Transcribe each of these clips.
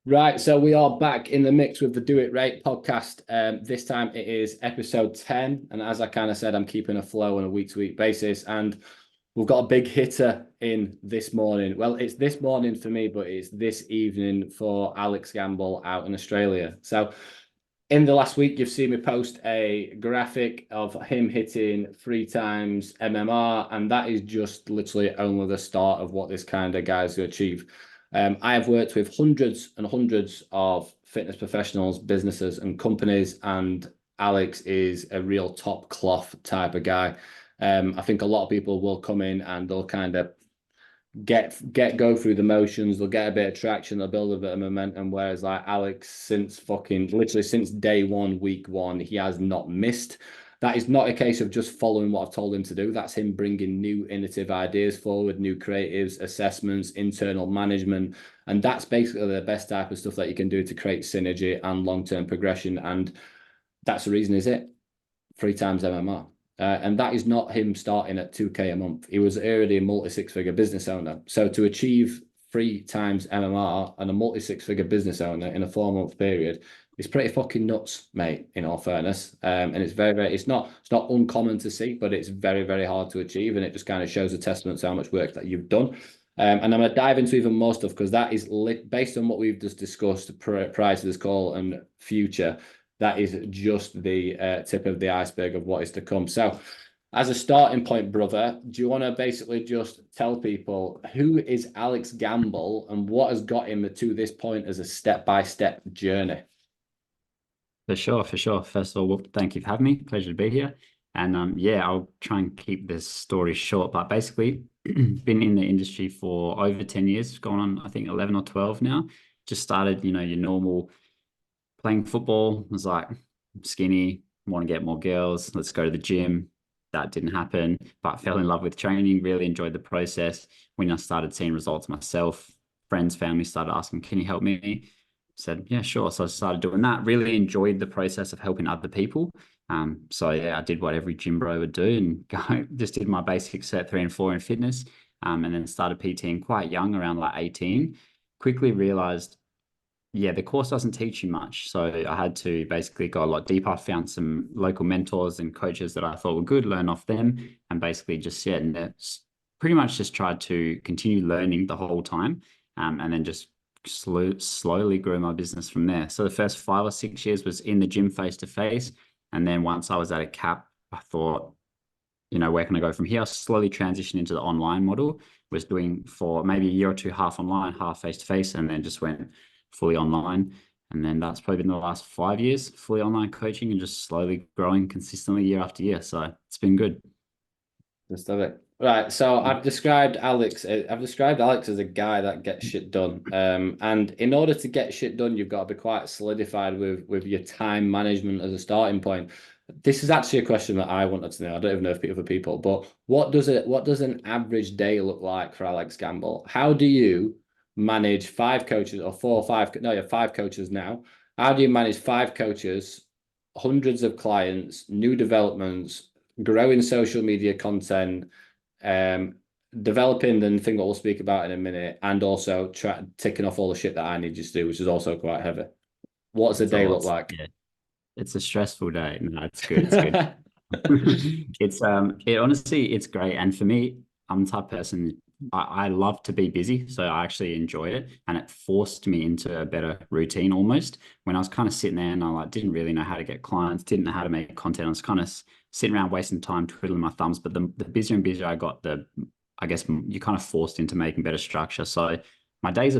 Right, so we are back in the mix with the Do It Rate podcast. This time it is episode 10. And as I kind of said, I'm keeping a flow on a week-to-week basis. And we've got a big hitter in this morning. Well, it's this morning for me, but it's this evening for Alex Gamble out in Australia. So in the last week, you've seen me post a graphic of him hitting 3 times MMR, and that is just literally only the start of what this kind of guy's to achieve. I have worked with hundreds and hundreds of fitness professionals, businesses, and companies, and Alex is a real top cloth type of guy. I think a lot of people will come in and they'll kind of go through the motions, they'll get a bit of traction, they'll build a bit of momentum. Whereas like Alex, since literally since day one, week one, he has not missed. That is not a case of just following what I've told him to do. That's him bringing new innovative ideas forward, new creatives, assessments, internal management. And that's basically the best type of stuff that you can do to create synergy and long-term progression. And that's the reason, is it? 3 times MMR. And that is not him starting at 2K a month. He was already a multi-six-figure business owner. So to achieve 3 times MMR and a multi-six-figure business owner in a 4-month period is pretty fucking nuts, mate, in all fairness. And it's it's not uncommon to see, but it's very, very hard to achieve. And it just kind of shows a testament to how much work that you've done. And I'm going to dive into even more stuff because that is based on what we've just discussed prior to this call and future. That is just the tip of the iceberg of what is to come. So as a starting point, brother, do you want to basically just tell people who is Alex Gamble and what has got him to this point as a step-by-step journey? For sure, for sure. First of all, thank you for having me. Pleasure to be here. And yeah, I'll try and keep this story short, but basically been in the industry for over 10 years, going on, I think 11 or 12 now. Just started, your normal playing football. Was like, skinny, want to get more girls. Let's go to the gym. That didn't happen, but fell in love with training, really enjoyed the process. When I started seeing results myself, friends, family started asking, can you help me? Said, yeah, sure. So I started doing that. Really enjoyed the process of helping other people. So yeah, I did what every gym bro would do and just did my basic set 3 and 4 in fitness. And then started PTing quite young, around like 18. Quickly realized, yeah, the course doesn't teach you much. So I had to basically go a lot deeper. I found some local mentors and coaches that I thought were good, learn off them, and basically just, yeah, and pretty much just tried to continue learning the whole time. And then just slowly grew my business from there. So the first 5 or 6 years was in the gym face to face. And then once I was at a cap, I thought, where can I go from here? I slowly transitioned into the online model, was doing for maybe a year or two, half online, half face to face, and then just went fully online. And then that's probably been the last 5 years, fully online coaching and just slowly growing consistently year after year. So it's been good. Just love it. Right, so I've described Alex as a guy that gets shit done. And in order to get shit done, you've got to be quite solidified with your time management as a starting point. This is actually a question that I wanted to know. I don't even know if other people, but what does an average day look like for Alex Gamble? How do you manage 5 coaches or 4 or 5? No, you have 5 coaches now. How do you manage 5 coaches, hundreds of clients, new developments, growing social media content, developing the thing that we'll speak about in a minute, and also ticking off all the shit that I need you to do, which is also quite heavy? What does a day look like? Yeah, it's a stressful day. No, it's good. It's good. It honestly, it's great. And for me, I'm the type of person, I love to be busy. So I actually enjoy it. And it forced me into a better routine almost. When I was kind of sitting there and I didn't really know how to get clients, didn't know how to make content. I was kind of sitting around wasting time, twiddling my thumbs. But the busier and busier I got, I guess you're kind of forced into making better structure. So my days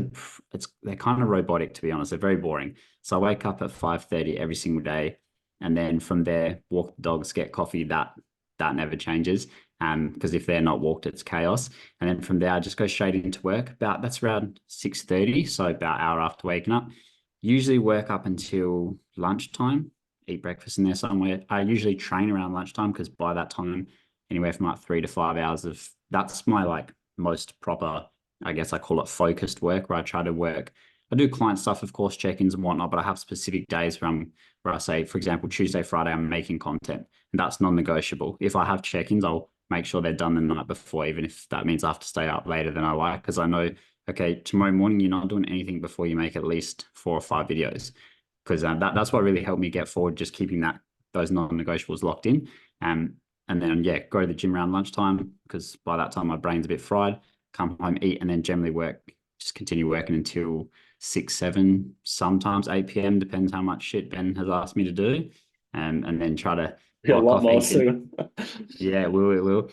they're kind of robotic, to be honest. They're very boring. So I wake up at 5:30 every single day. And then from there, walk the dogs, get coffee. That never changes. Because if they're not walked, it's chaos. And then from there, I just go straight into work. That's around 6:30, so about an hour after waking up. Usually work up until lunchtime, eat breakfast in there somewhere. I usually train around lunchtime because by that time, anywhere from like 3 to 5 hours that's my most proper, I guess I call it focused work, where I try to work. I do client stuff, of course, check-ins and whatnot, but I have specific days where I say, for example, Tuesday, Friday, I'm making content, and that's non-negotiable. If I have check-ins, I'll make sure they're done the night before, even if that means I have to stay up later than I like, because I know okay, tomorrow morning you're not doing anything before you make at least 4 or 5 videos, because that's what really helped me get forward, just keeping those non-negotiables locked in. And then yeah, go to the gym around lunchtime, because by that time my brain's a bit fried. Come home, eat, and then generally just continue working until 6, 7, sometimes 8 p.m. Depends how much shit Ben has asked me to do, and then try to A block lot off, more eat dinner. soon. Yeah, we will.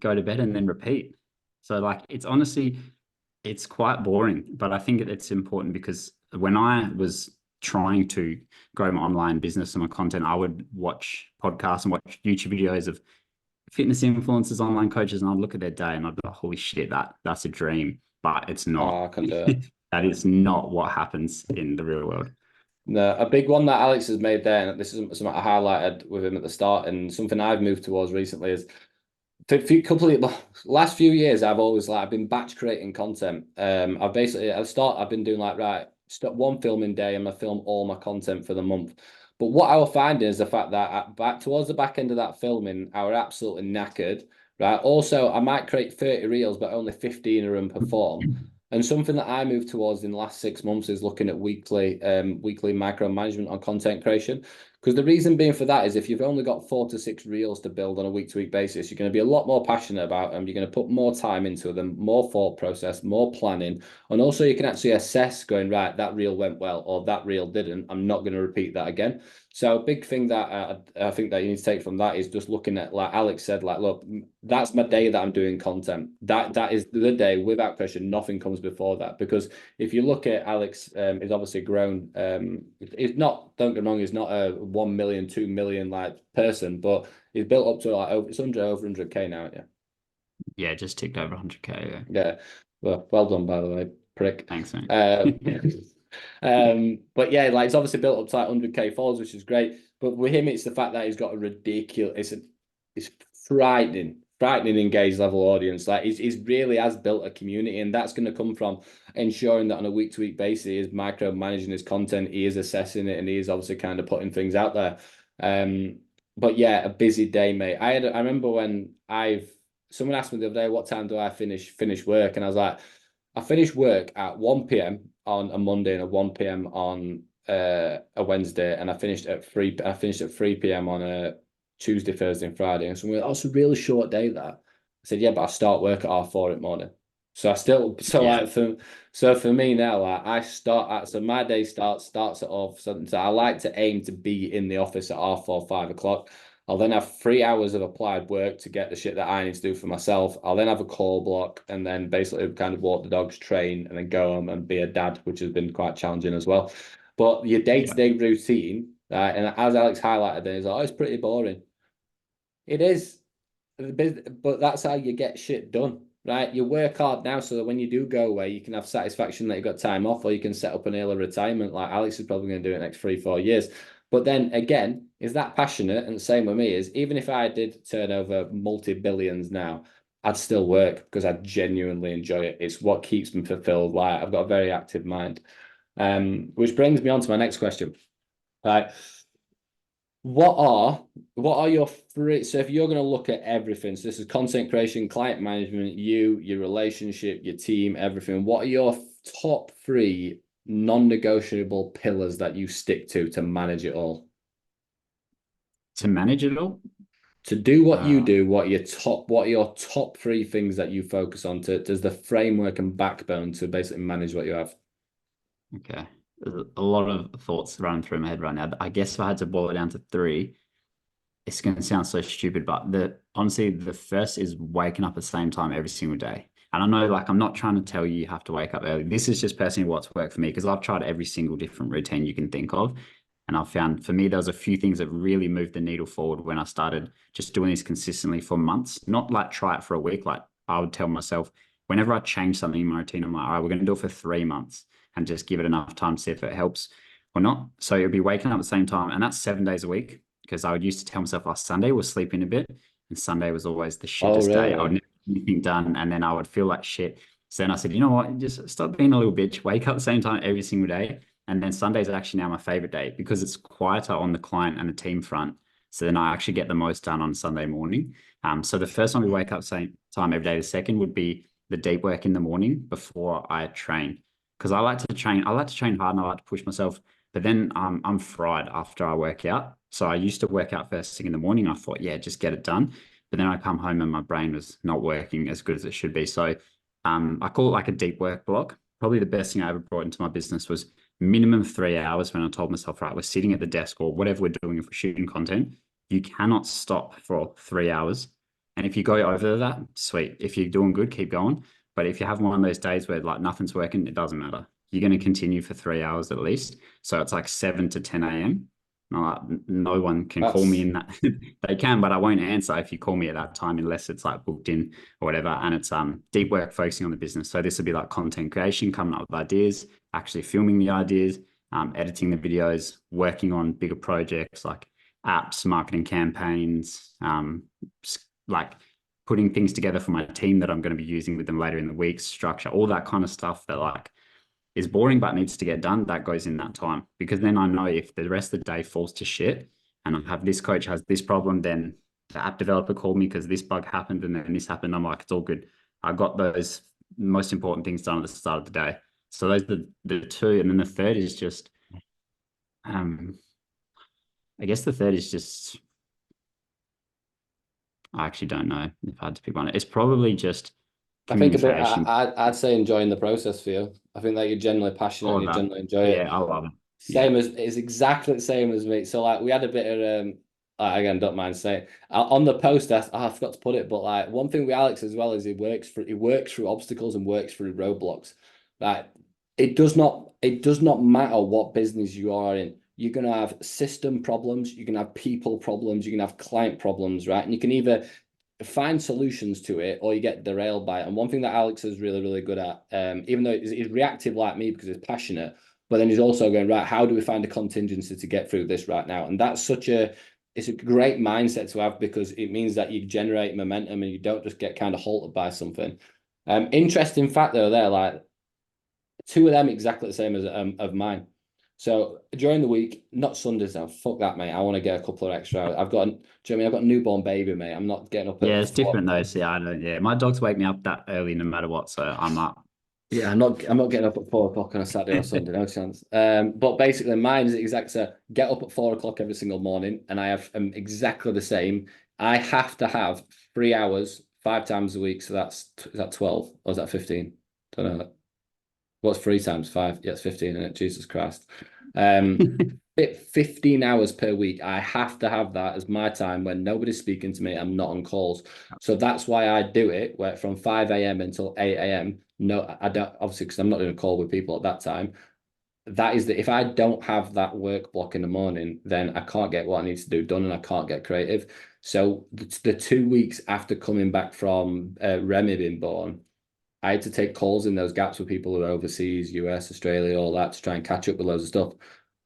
Go to bed and then repeat. So like, it's quite boring, but I think it's important, because when I was trying to grow my online business and my content, I would watch podcasts and watch YouTube videos of fitness influencers, online coaches, and I'd look at their day and I'd be like, holy shit, that's a dream, but it's not. Oh, I can do it. That is not what happens in the real world. No, a big one that Alex has made there, and this is something I highlighted with him at the start, and something I've moved towards recently is last few years I've been batch creating content. I've been doing like, right, stop one filming day, I'm gonna film all my content for the month. But what I was finding is the fact that back towards the back end of that filming, I were absolutely knackered. Right. Also, I might create 30 reels, but only 15 of them perform. And something that I moved towards in the last 6 months is looking at weekly micromanagement on content creation. Because the reason being for that is if you've only got 4 to 6 reels to build on a week-to-week basis, you're going to be a lot more passionate about them. You're going to put more time into them, more thought process, more planning. And also you can actually assess going, right, that reel went well or that reel didn't. I'm not going to repeat that again. So a big thing that I think that you need to take from that is just looking at, like Alex said, like, look, that's my day that I'm doing content. That is the day, without question. Nothing comes before that, because if you look at Alex, is obviously grown. It's not, don't get me wrong, he's not a 1 million, 2 million like person, but he's built up to like over 100K now. Yeah. Yeah, just ticked over 100K. Yeah. Yeah. Well done, by the way, prick. Thanks, mate. But yeah, like, it's obviously built up to like 100K followers, which is great. But with him, it's the fact that he's got a ridiculous, it's frightening engaged level audience. Like, he's really has built a community, and that's going to come from ensuring that on a week-to-week basis he is micromanaging his content, he is assessing it, and he is obviously kind of putting things out there. But yeah, a busy day, mate. I remember when someone asked me the other day, what time do I finish work? And I was like, I finish work at 1 p.m. on a Monday and at 1 p.m. on a Wednesday, and I finished at 3 p.m. on a Tuesday, Thursday, and Friday. And so we're like, oh, it's a really short day that. I said, yeah, but I start work at 4:30 in the morning. So for me now, like, so my day starts at off. So I like to aim to be in the office at 4:30, 5 o'clock. I'll then have 3 hours of applied work to get the shit that I need to do for myself. I'll then have a call block, and then basically kind of walk the dogs, train, and then go home and be a dad, which has been quite challenging as well. But your day-to-day routine, and as Alex highlighted, is always pretty boring. It is, but that's how you get shit done, right? You work hard now so that when you do go away, you can have satisfaction that you got time off, or you can set up an early retirement like Alex is probably going to do it next 3-4 years. But then again, is that passionate? And the same with me is, even if I did turn over multi-billions now, I'd still work because I genuinely enjoy it. It's what keeps me fulfilled. Like, I've got a very active mind. Which brings me on to my next question. Right. What are your three? So if you're going to look at everything, so this is content creation, client management, your relationship, your team, everything. What are your top 3 non-negotiable pillars that you stick to manage it all? To manage it all? To do what you do, what are your top 3 things that you focus on does the framework and backbone to basically manage what you have? Okay. There's a lot of thoughts running through my head right now. I guess if I had to boil it down to 3, it's going to sound so stupid, but honestly, the first is waking up at the same time every single day. And I know, like, I'm not trying to tell you you have to wake up early. This is just personally what's worked for me, because I've tried every single different routine you can think of. And I've found, for me, there was a few things that really moved the needle forward when I started just doing this consistently for months, not like try it for a week. Like, I would tell myself, whenever I change something in my routine, I'm like, all right, we're going to do it for 3 months and just give it enough time to see if it helps or not. So it'll be waking up at the same time, and that's 7 days a week, because I would used to tell myself last Sunday we'll sleep in a bit, and Sunday was always the shittest day. I would never get anything done, and then I would feel like shit. So then I said, you know what, just stop being a little bitch, wake up at the same time every single day. And then Sundays are actually now my favorite day, because it's quieter on the client and the team front. So then I actually get the most done on Sunday morning. So the first one, we wake up same time every day. The second would be the deep work in the morning before I train. Because I like to train hard and I like to push myself, but then I'm fried after I work out. So I used to work out first thing in the morning. I thought, yeah, just get it done. But then I come home and my brain was not working as good as it should be. So I call it like a deep work block. Probably the best thing I ever brought into my business was minimum 3 hours when I told myself, right, we're sitting at the desk or whatever we're doing if we're shooting content. You cannot stop for 3 hours. And if you go over that, sweet. If you're doing good, keep going. But if you have one of those days where like nothing's working, it doesn't matter. You're going to continue for 3 hours at least. So it's like 7 to 10 a.m. No one can call me in that. They can, but I won't answer if you call me at that time unless it's like booked in or whatever. And it's deep work focusing on the business. So this would be like content creation, coming up with ideas, actually filming the ideas, editing the videos, working on bigger projects like apps, marketing campaigns, like putting things together for my team that I'm going to be using with them later in the week, structure, all that kind of stuff that like is boring but needs to get done, that goes in that time. Because then I know if the rest of the day falls to shit and I have this coach has this problem, then the app developer called me because this bug happened and then this happened. I'm like, it's all good. I got those most important things done at the start of the day. So those are the two. And then the third is just, I guess the third is just, I actually don't know if I had to pick one. It's probably just I think a bit. communication. I'd say enjoying the process for you. I think that you're generally passionate and All you that. generally enjoy it. Yeah, I love it. Yeah. Same as it's exactly the same as me. So like we had a bit of again, don't mind saying on the post. I forgot to put it, but like one thing with Alex as well is he works through obstacles and works through roadblocks. Like it does not matter what business you are in. You're gonna have system problems. You're gonna have people problems. You're gonna have client problems, right? And you can either find solutions to it or you get derailed by it. And one thing that Alex is really, really good at, even though he's reactive like me because he's passionate, but then he's also going, right, how do we find a contingency to get through this right now? And that's it's a great mindset to have because it means that you generate momentum and you don't just get kind of halted by something. Interesting fact though, there, like two of them exactly the same as of mine. So during the week, not Sundays now. Fuck that, mate. I want to get a couple of extra hours. I've got, do you know what I mean? I've got a newborn baby, mate. I'm not getting up. Yeah, it's different though. See, I don't. Yeah, my dogs wake me up that early no matter what, so I'm up. Yeah, I'm not getting up at 4 o'clock on a Saturday or Sunday, no chance. But basically mine is the exact same. Get up at 4 o'clock every single morning, and I have exactly the same. I have to have 3 hours 5 times a week. So is that 12 or is that 15? Don't know. What's 3 times 5? Yeah, it's 15, isn't it? Jesus Christ. 15 hours per week. I have to have that as my time when nobody's speaking to me. I'm not on calls. So that's why I do it where from 5 a.m. until 8 a.m. No, I don't, obviously, because I'm not doing a call with people at that time. That is that if I don't have that work block in the morning, then I can't get what I need to do done and I can't get creative. So the 2 weeks after coming back from Remy being born, I had to take calls in those gaps with people who are overseas, US, Australia, all that to try and catch up with loads of stuff.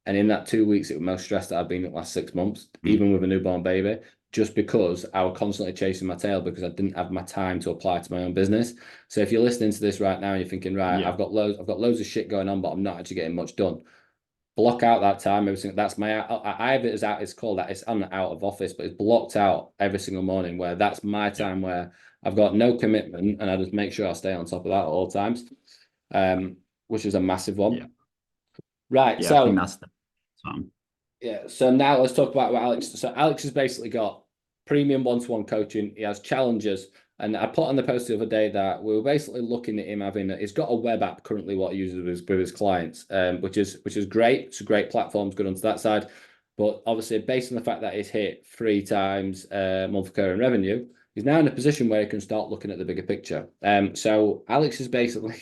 And in that 2 weeks, it was most stressed that I've been in the last 6 months, even with a newborn baby, just because I was constantly chasing my tail because I didn't have my time to apply to my own business. So if you're listening to this right now and you're thinking, right, yeah, I've got loads of shit going on, but I'm not actually getting much done. Block out that time. Everything that's I have it as out. It's called that. It's I'm out of office, but it's blocked out every single morning. Where that's my time where I've got no commitment, and I just make sure I stay on top of that at all times. Which is a massive one. Yeah. Right. Yeah, so I think that's the one. Yeah. So now let's talk about what Alex. So Alex has basically got premium one-to-one coaching. He has challenges. And I put on the post the other day that we were basically looking at him having, he's got a web app currently what he uses with his clients, which is great. It's a great platform, it's good onto that side. But obviously, based on the fact that he's hit 3 times month recurring revenue, he's now in a position where he can start looking at the bigger picture. So Alex is basically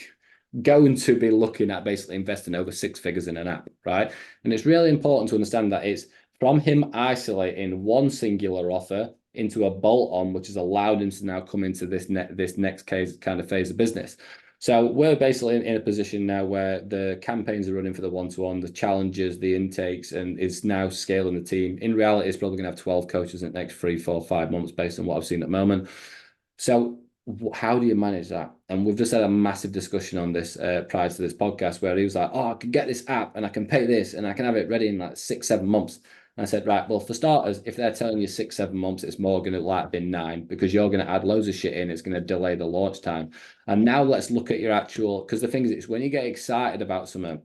going to be looking at basically investing over 6 figures in an app, right? And it's really important to understand that it's from him isolating one singular offer into a bolt-on, which has allowed him to now come into this next case kind of phase of business. So we're basically in a position now where the campaigns are running for the one-to-one, the challenges, the intakes, and is now scaling the team. In reality, it's probably going to have 12 coaches in the next 3, 4, 5 months based on what I've seen at the moment. So how do you manage that? And we've just had a massive discussion on this prior to this podcast where he was like, oh, I can get this app and I can pay this and I can have it ready in like 6, 7 months. And I said, right, well, for starters, if they're telling you 6-7 months, it's more going to like be 9 because you're going to add loads of shit in. It's going to delay the launch time. And now let's look at your actual, because the thing is, it's when you get excited about something,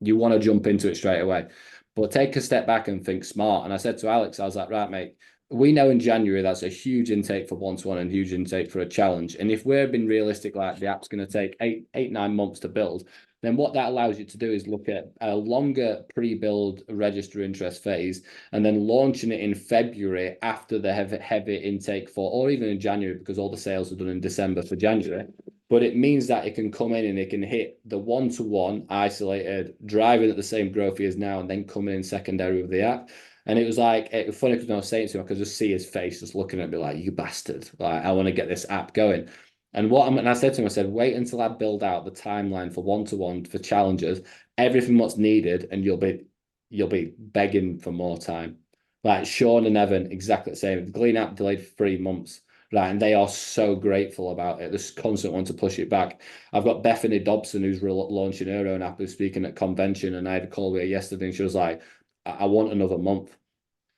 you want to jump into it straight away. But take a step back and think smart. And I said to Alex, I was like, right, mate, we know in January that's a huge intake for one-to-one and huge intake for a challenge. And if we're being realistic, like the app's going to take 9 months to build, then what that allows you to do is look at a longer pre-build register interest phase and then launching it in February after the heavy intake for, or even in January, because all the sales are done in December for January. But it means that it can come in and it can hit the one-to-one isolated, driving at the same growth he is now, and then coming in secondary with the app. And it was like, it was funny because when I was saying to him, I could just see his face just looking at me like, you bastard. Like, I want to get this app going. And I said to him, I said, wait until I build out the timeline for one-to-one for challenges, everything what's needed, and you'll be begging for more time. Like Sean and Evan, exactly the same. The Glean app delayed 3 months. Right, and they are so grateful about it. This constant want to push it back. I've got Bethany Dobson, who's launching her own app, who's speaking at convention, and I had a call with her yesterday, and she was like, I want another month.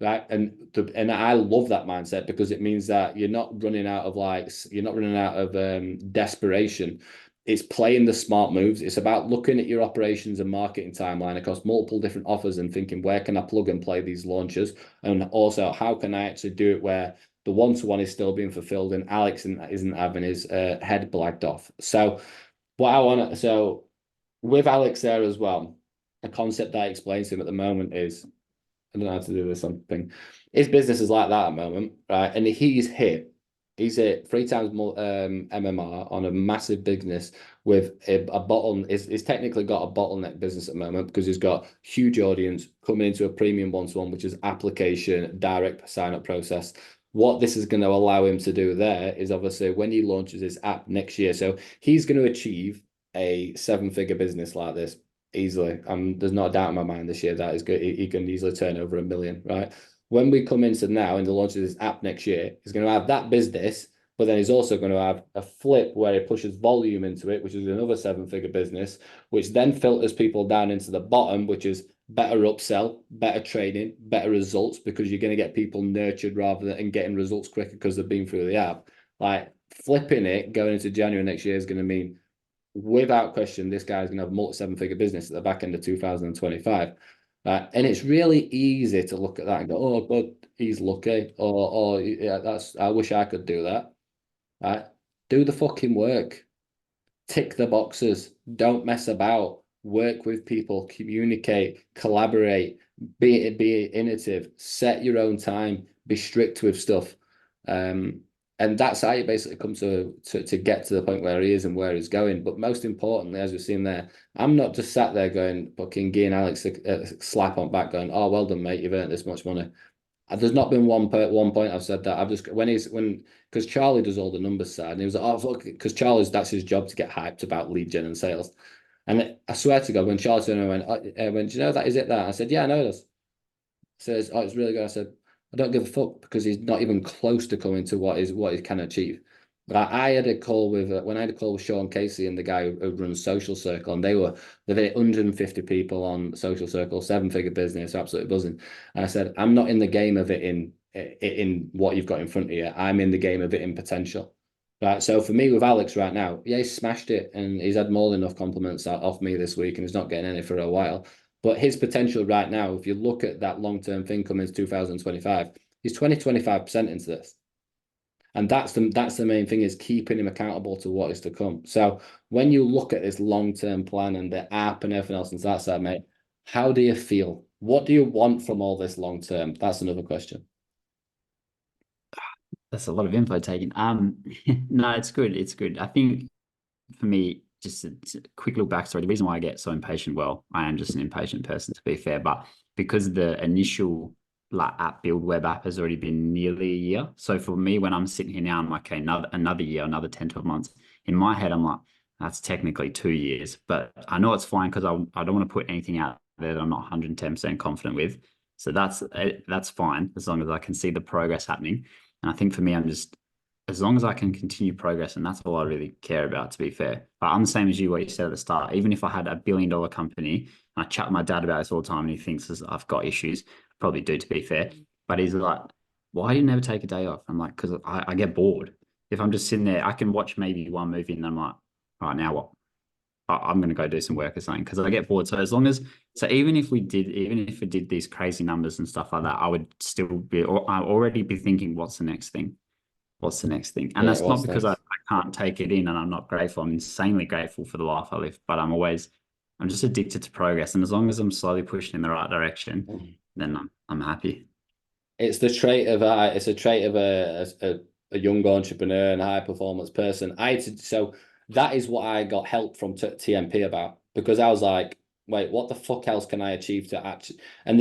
Right. And I love that mindset because it means that you're not running out of desperation. It's playing the smart moves. It's about looking at your operations and marketing timeline across multiple different offers and thinking, where can I plug and play these launches? And also, how can I actually do it where the one-to-one is still being fulfilled and Alex isn't having his head blagged off? So with Alex there as well, a concept that I explained to him at the moment is, I don't know how to do this something. His business is like that at the moment, right? And he's hit 3 times more MMR on a massive business with a bottle. He's technically got a bottleneck business at the moment because he's got huge audience coming into a premium one-to-one, which is application, direct sign-up process. What this is going to allow him to do there is obviously when he launches his app next year. So he's going to achieve a 7-figure business like this easily. There's not a doubt in my mind this year that is good. He can easily turn over $1 million, right? When we come into now in the launch of this app next year, he's going to have that business, but then he's also going to have a flip where he pushes volume into it, which is another 7-figure business, which then filters people down into the bottom, which is better upsell, better training, better results, because you're going to get people nurtured rather than getting results quicker because they've been through the app. Like flipping it going into January next year is going to mean, without question, this guy's going to have a multi-7-figure business at the back end of 2025. And it's really easy to look at that and go, oh, God, he's lucky. Or yeah, I wish I could do that. Right? Do the fucking work. Tick the boxes. Don't mess about. Work with people. Communicate. Collaborate. Be innovative. Set your own time. Be strict with stuff. And that's how you basically come to get to the point where he is and where he's going. But most importantly, as we've seen there, I'm not just sat there going, fucking giving Alex a slap on back going, oh, well done, mate, you've earned this much money. There's not been one point I've said that. I've just, because Charlie does all the numbers side, and he was like, oh, fuck, because that's his job to get hyped about lead gen and sales. And I swear to God, when Charlie turned around and went, do you know that? Is it that? I said, yeah, I know this. Says, oh, it's really good. I said, I don't give a fuck because he's not even close to coming to what he can achieve. But I had a call with Sean Casey and the guy who runs Social Circle, and they've hit 150 people on Social Circle, 7-figure business, absolutely buzzing. And I said, I'm not in the game of it in what you've got in front of you. I'm in the game of it in potential. Right. So for me with Alex right now, yeah, he's smashed it and he's had more than enough compliments off me this week, and he's not getting any for a while. But his potential right now, if you look at that long-term thing coming into 2025, he's 25% into this. And that's the main thing, is keeping him accountable to what is to come. So when you look at this long-term plan and the app and everything else into that side, mate, how do you feel? What do you want from all this long-term? That's another question. That's a lot of info taken. No, it's good. It's good. I think for me, just a quick look backstory. The reason why I get so impatient, well, I am just an impatient person, to be fair, but because the initial app build web app has already been nearly a year. So for me, when I'm sitting here now, I'm like, okay, another year, another 10, 12 months. In my head, I'm like, that's technically 2 years, but I know it's fine because I don't want to put anything out there that I'm not 110% confident with. So that's fine as long as I can see the progress happening. And I think for me, as long as I can continue progress, and that's all I really care about, to be fair. But I'm the same as you, what you said at the start. Even if I had $1 billion company, and I chat with my dad about this all the time, and he thinks I've got issues, probably do, to be fair. But he's like, why do you never take a day off? I'm like, because I get bored. If I'm just sitting there, I can watch maybe one movie and I'm like, all right, now what? I'm going to go do some work or something because I get bored. So as long as, so even if we did these crazy numbers and stuff like that, I would still be, or I already be thinking, what's the next thing? What's the next thing? And Yeah, that's not what's because I next? can't take it in and I'm not grateful. I'm insanely grateful for the life I live, but I'm just addicted to progress. And as long as I'm slowly pushing in the right direction, then I'm happy. It's the trait of it's a trait of a young entrepreneur and high performance person. So that is what I got help from TMP about, because I was like, wait, what the fuck else can I achieve to actually? And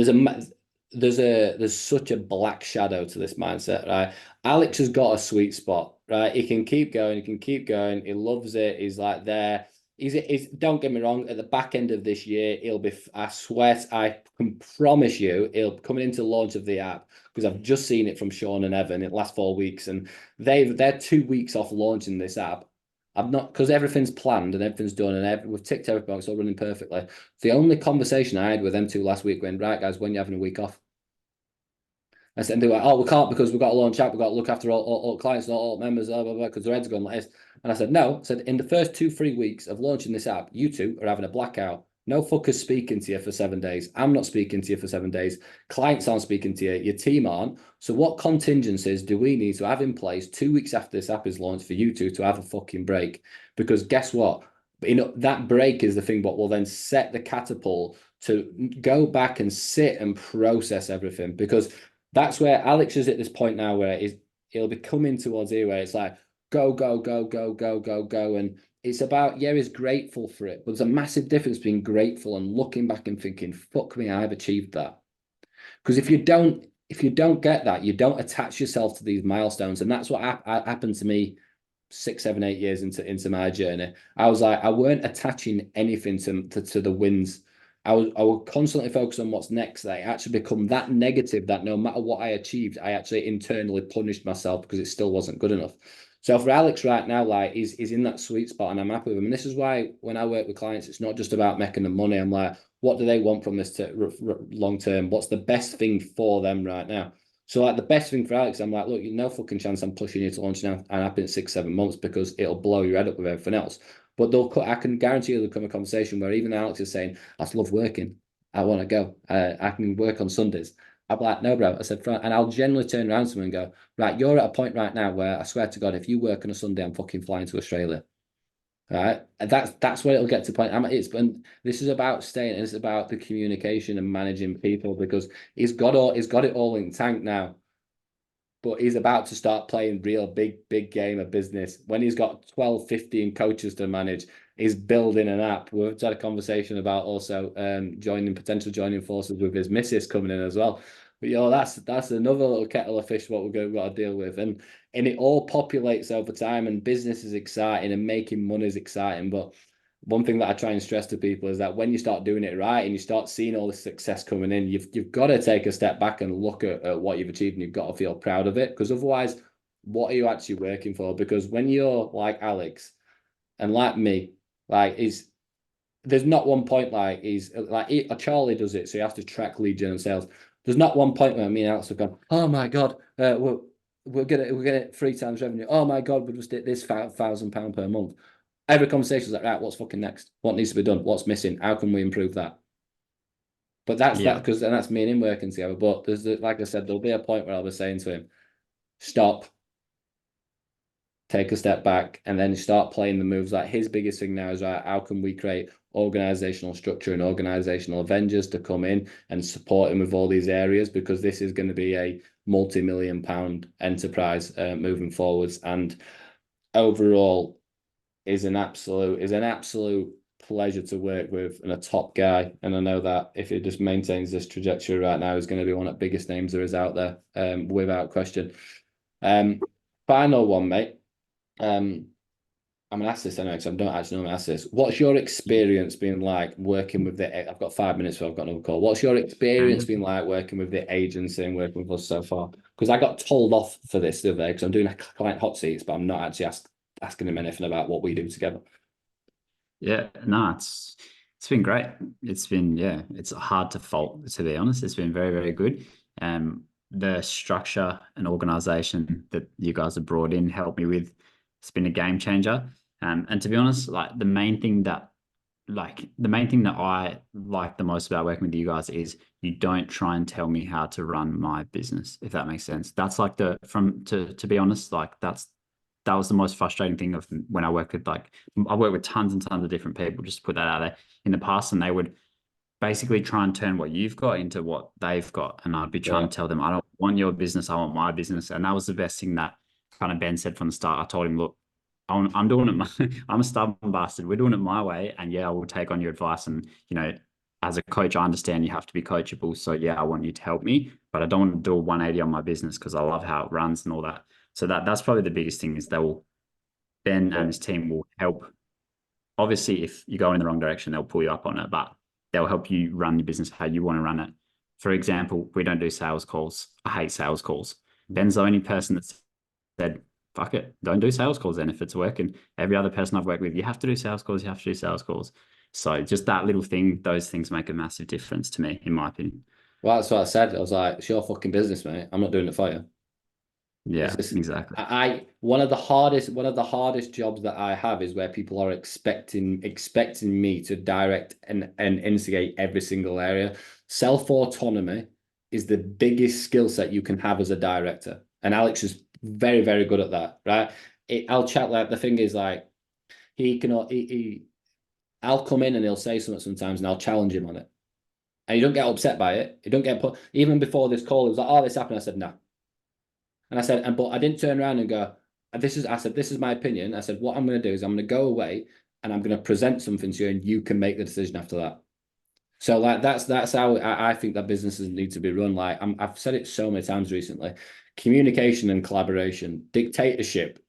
there's such a black shadow to this mindset, right? Alex has got a sweet spot, right? He can keep going, he can keep going. He loves it. He's like there. He's don't get me wrong, at the back end of this year, he'll be, I can promise you, he'll coming into the launch of the app, because I've just seen it from Sean and Evan in the last 4 weeks, and they're 2 weeks off launching this app. I've not, because everything's planned and everything's done and we've ticked every box, all running perfectly. The only conversation I had with them two last week went, right, guys, when you having a week off? I said, and they were like, oh, we can't because we've got to launch out, we've got to look after all clients and all members, blah, blah, blah, because their heads are going like this. And I said, no, I said, in the first 2-3 weeks of launching this app, you two are having a blackout. No fuckers speaking to you for 7 days. I'm not speaking to you for 7 days. Clients aren't speaking to you. Your team aren't. So what contingencies do we need to have in place 2 weeks after this app is launched for you two to have a fucking break? Because guess what? That break is the thing what will then set the catapult to go back and sit and process everything. Because that's where Alex is at this point now where he'll be coming towards here where it's like, go, go, go, go, go, go, go. And it's about, yeah, he's grateful for it. But there's a massive difference between grateful and looking back and thinking, fuck me, I've achieved that. Because if you don't get that, you don't attach yourself to these milestones. And that's what happened to me 6, 7, 8 years into my journey. I was like, I weren't attaching anything to the wins. I was constantly focused on what's next. I actually become that negative that no matter what I achieved, I actually internally punished myself because it still wasn't good enough. So for Alex right now, like he's in that sweet spot and I'm happy with him. And this is why when I work with clients, it's not just about making the money. I'm like, what do they want from this long term? What's the best thing for them right now? So like the best thing for Alex, I'm like, look, no fucking chance I'm pushing you to launch now and happen in 6, 7 months because it'll blow your head up with everything else. But I can guarantee you there'll come a conversation where even Alex is saying, I just love working. I want to go. I can work on Sundays. I'm like, no, bro. I said, and I'll generally turn around to him and go, right, you're at a point right now where I swear to God, if you work on a Sunday, I'm fucking flying to Australia. All right. And that's where it'll get to point. And this is about staying, it's about the communication and managing people because he's got it all in tank now. But he's about to start playing real big game of business. When he's got 12, 15 coaches to manage, he's building an app. We've had a conversation about also potential joining forces with his missus coming in as well. But that's another little kettle of fish what we've got to deal with. And it all populates over time and business is exciting and making money is exciting. But one thing that I try and stress to people is that when you start doing it right and you start seeing all this success coming in, you've got to take a step back and look at what you've achieved and you've got to feel proud of it. Because otherwise, what are you actually working for? Because when you're like Alex and like me, like there's not one point like Charlie does it, so you have to track lead gen and sales. There's not one point where me and Alex have gone, oh my God, we're gonna 3 times revenue. Oh my God, we just did this £1,000 per month. Every conversation is like, right, what's fucking next? What needs to be done? What's missing? How can we improve that? But that's that because then that's me and him working together. But like I said, there'll be a point where I'll be saying to him, stop, take a step back, and then start playing the moves. Like his biggest thing now is right, how can we create organizational structure and organizational Avengers to come in and support him with all these areas because this is going to be a multi-million-pound enterprise moving forwards. And overall, is an absolute pleasure to work with and a top guy. And I know that if he just maintains this trajectory right now, he's going to be one of the biggest names there is out there, without question. Final one, mate. I'm gonna ask this anyway because I don't actually know I'm gonna ask this. What's your experience being like working with I've got 5 minutes before I've got another call. What's your experience being like working with the agency and working with us so far? Because I got told off for this the other day because I'm doing a client hot seats, but I'm not actually asking him anything about what we do together. Yeah, no, It's been great. It's been, yeah, it's hard to fault, to be honest. It's been very, very good. The structure and organization that you guys have brought in helped me with, it's been a game changer. And to be honest, like the main thing that I like the most about working with you guys is you don't try and tell me how to run my business, if that makes sense. That's like to be honest, like that was the most frustrating thing of when I work with I work with tons and tons of different people, just to put that out there in the past, and they would basically try and turn what you've got into what they've got. And I'd be trying to tell them, I don't want your business, I want my business. And that was the best thing that kind of Ben said from the start. I told him, look, I'm doing it. I'm a stubborn bastard. We're doing it my way. And yeah, I will take on your advice. And, as a coach, I understand you have to be coachable. So yeah, I want you to help me, but I don't want to do a 180 on my business because I love how it runs and all that. So that's probably the biggest thing is Ben and his team will help. Obviously, if you go in the wrong direction, they'll pull you up on it, but they'll help you run your business how you want to run it. For example, we don't do sales calls. I hate sales calls. Ben's the only person that said, fuck it, don't do sales calls then if it's working. Every other person I've worked with, you have to do sales calls, you have to do sales calls. So just that little thing, those things make a massive difference to me, in my opinion. Well, that's what I said. I was like, it's your fucking business, mate. I'm not doing it for you. Yeah, exactly. One of the hardest jobs that I have is where people are expecting me to direct and instigate every single area. Self-autonomy is the biggest skill set you can have as a director. And Alex is very, very good at that, right? I'll chat, like, the thing is, like, I'll come in and he'll say something sometimes and I'll challenge him on it. And he don't get upset by it. He don't get put, even before this call, he was like, oh, this happened. I said, no. And I said, but I didn't turn around and go, this is my opinion. I said, what I'm going to do is I'm going to go away and I'm going to present something to you and you can make the decision after that. So like that's how I think that businesses need to be run. Like I've said it so many times recently. Communication and collaboration. Dictatorship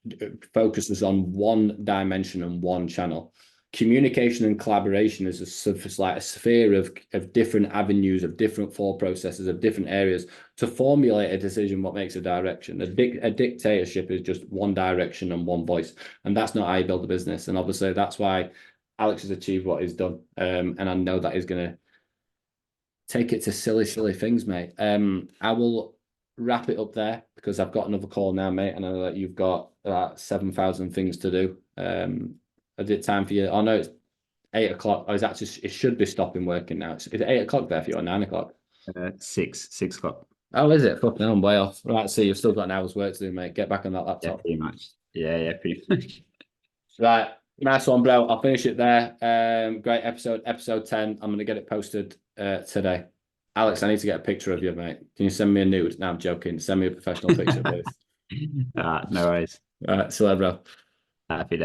focuses on one dimension and one channel. Communication and collaboration is like a sphere of different avenues, of different thought processes, of different areas to formulate a decision what makes a direction. A dictatorship is just one direction and one voice, and that's not how you build a business. And obviously that's why Alex has achieved what he's done, and I know that he's going to take it to silly things, mate. I will wrap it up there because I've got another call now, mate, and I know that you've got 7,000 things to do. Is it time for you? Oh no, it's 8 o'clock. Oh, it should be stopping working now. Is it 8 o'clock there for you or 9 o'clock? 6 o'clock. Oh, is it? Fucking hell, I'm way off. Right, so you've still got an hour's work to do, mate. Get back on that laptop. Yeah, pretty much. Yeah, pretty much. Right, nice one, bro. I'll finish it there. Great episode 10. I'm gonna get it posted today. Alex, I need to get a picture of you, mate. Can you send me a nude? No, I'm joking. Send me a professional picture, please. No worries. All right, see you later, bro. Happy